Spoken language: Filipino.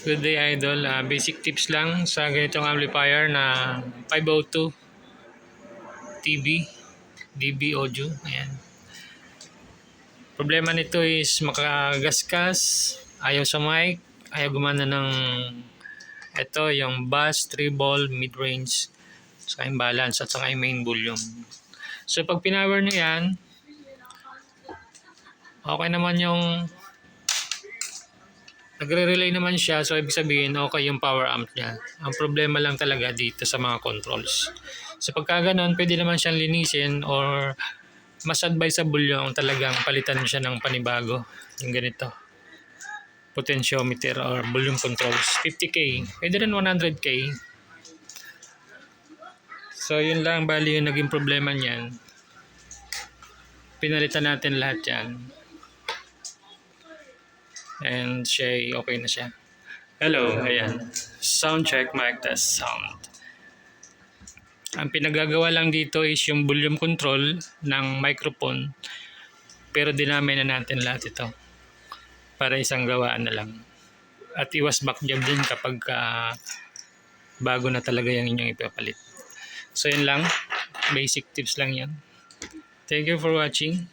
Good day, idol. Basic tips lang sa ganitong amplifier na 502 TB DB audio. Ayan. Problema nito is makagaskas, ayaw sa mic, ayaw gumana ng ito yung bass, treble, mid-range, saka yung balance at saka yung main volume. So pag pinower nyo yan, okay naman yung nagre-relay naman siya, so ibig sabihin okay yung power amp niya. Ang problema lang talaga dito sa mga controls. So pagka ganun, pwede naman siyang linisin or mas advisable yung talagang palitan siya ng panibago. Yung ganito. Potentiometer or volume controls. 50K. Pwede rin 100K. So yun lang bali yung naging problema niyan. Pinalitan natin lahat yan. And siya okay na siya. Hello, ayan. Sound check, mic test, sound. Ang pinagagawa lang dito is yung volume control ng microphone. Pero dinamin na natin lahat ito. Para isang gawaan na lang. At iwas back job din kapag bago na talaga yung inyong ipapalit. So yun lang. Basic tips lang yan. Thank you for watching.